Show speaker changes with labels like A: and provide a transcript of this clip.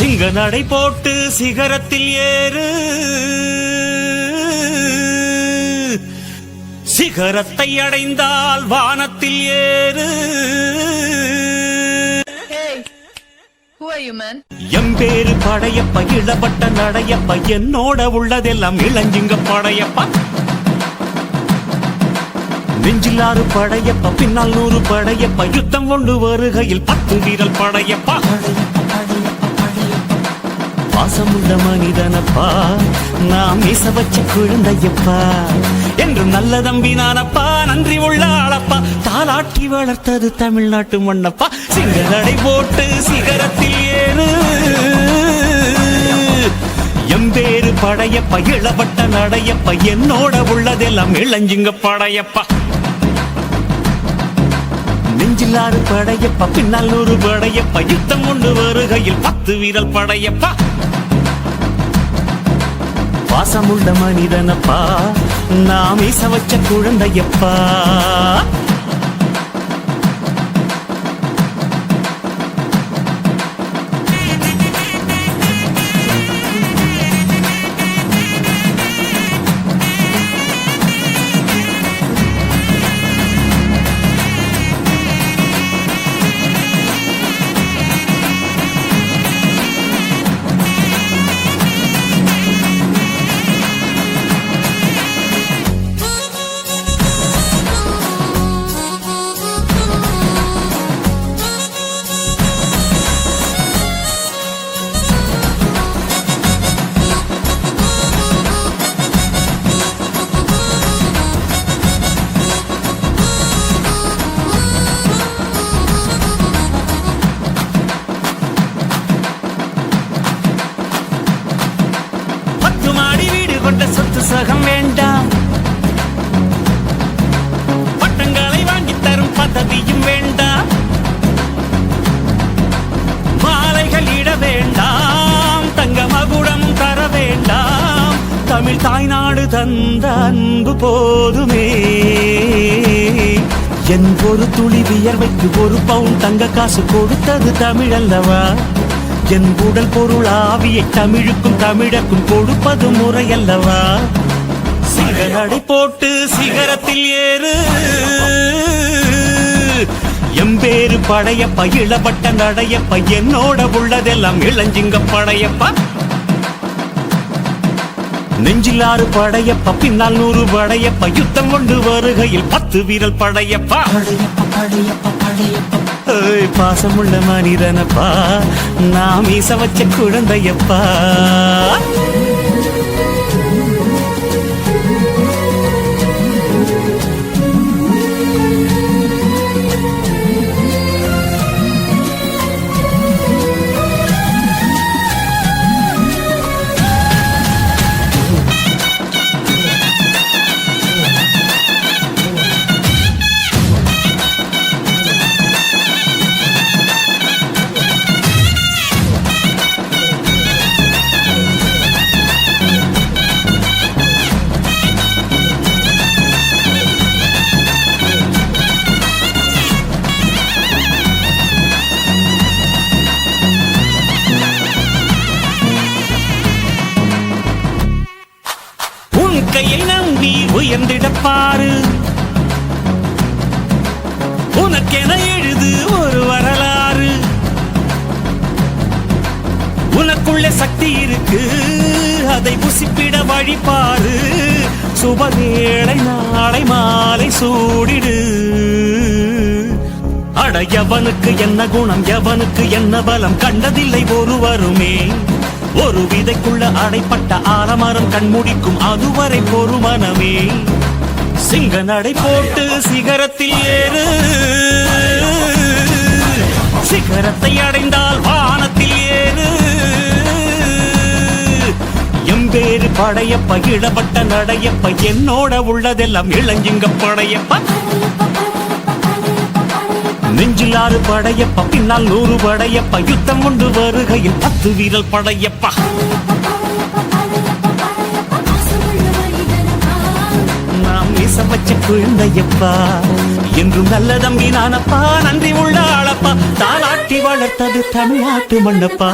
A: சிங்க நடை போட்டு சிகரத்தில் ஏறு, சிகரத்தை அடைந்தால் வானத்தில் ஏறு. எம்பேரு படையப்ப இளவட்ட நடையப்ப, என்னோட உள்ளதெல்லாம் இளஞ்சிங்க படையப்பா. நெஞ்சிலாறு படையப்ப, பின்னால் 100 படையப்ப, யுத்தம் கொண்டு வருகையில் 10 வீரல் படையப்பா. பாசமுள்ள மனிதனப்பா, நாம் மீச வச்ச குழந்தையப்பா, என்று நல்ல தம்பி நானப்பா, நன்றி உள்ள ஆளப்பா, தாலாட்டி வளர்த்தது தமிழ்நாட்டு மண்ணப்பா. சிங்கநடை போட்டு சிகரத்தில் ஏறு, எம்பேரு படையப்ப இளவட்ட நடையப்ப, என்னோட உள்ளதெல்லாம் இளஞ்சிங்க படையப்பா. நெஞ்சிலாறு படையப்ப, பின்னால் 100 படையப்ப, யுத்தம் கொண்டு வருகையில் 10 வீரல் படையப்பா. பாசமுள்ள மனிதனப்பா, நாம் மீச வச்ச குழந்தையப்பா. சொத்து சகம் வேண்டாம், பட்டங்களை வாங்கி தரும் பதவியும் வேண்டாம், மாலைகள் இட வேண்டாம், தங்க மகுடம் தர வேண்டாம், தமிழ் தாய்நாடு தந்த அன்பு போதுமே. என் ஒரு துளி வியர்வைக்கு 1 பவுன் தங்க காசு கொடுத்தது தமிழ் அல்லவா. என் உடல் பொருள் ஆவியை தமிழுக்கும் தமிழக்கும் கொடுப்பது முறையல்லவா. சிகரடை போட்டு சிகரத்தில் ஏறு, எம்பேரு படையப்ப இளவட்ட நடையப்ப, என்னோட உள்ளதெல்லாம் இளஞ்சிங்க படையப்பா. நெஞ்சிலாறு படையப்ப, பின்னால் 100 படையப்ப, யுத்தம் கொண்டு வருகையில் 10 வீரல் படையப்பா. பாசமுள்ள மனிதனப்பா, நாம் மீச வச்ச குழந்தையப்பா. கையை நம்பி உயர்ந்திடப்பாரு, உனக்கென எழுது ஒரு வரலாறு. உனக்குள்ள சக்தி இருக்கு, அதை புசிப்பிட வழிபாரு. சுபவேளை நாளை மாலை சூடிடு. அட எவனுக்கு என்ன குணம், எவனுக்கு என்ன பலம், கண்டதில்லை ஒருவருமே. ஒரு விதைக்குள்ள அடைப்பட்ட ஆலமரம் கண்முடிக்கும், அதுவரை பொறுமனமே. சிங்க நடை போட்டு சிகரத்தில் ஏறு, சிகரத்தை அடைந்தால் வானத்தில் ஏறு. எம்பேரு படையப்ப இளவட்ட நடையப்ப, என்னோட உள்ளதெல்லாம் இளஞ்சிங்க படையப்ப. நெஞ்சிலாறு படையப்ப, பின்னால் 100 படையப்ப, யுத்தம் கொண்டு வருகையில் 10 வீரல் படையப்பா. நாம் மீச வச்ச குழந்தையப்பா, என்றும் நல்ல தம்பி நானப்பா, நன்றி உள்ள ஆளப்பா, தாலாட்டி வளர்த்தது தமிழ்நாட்டு மண்ணப்பா.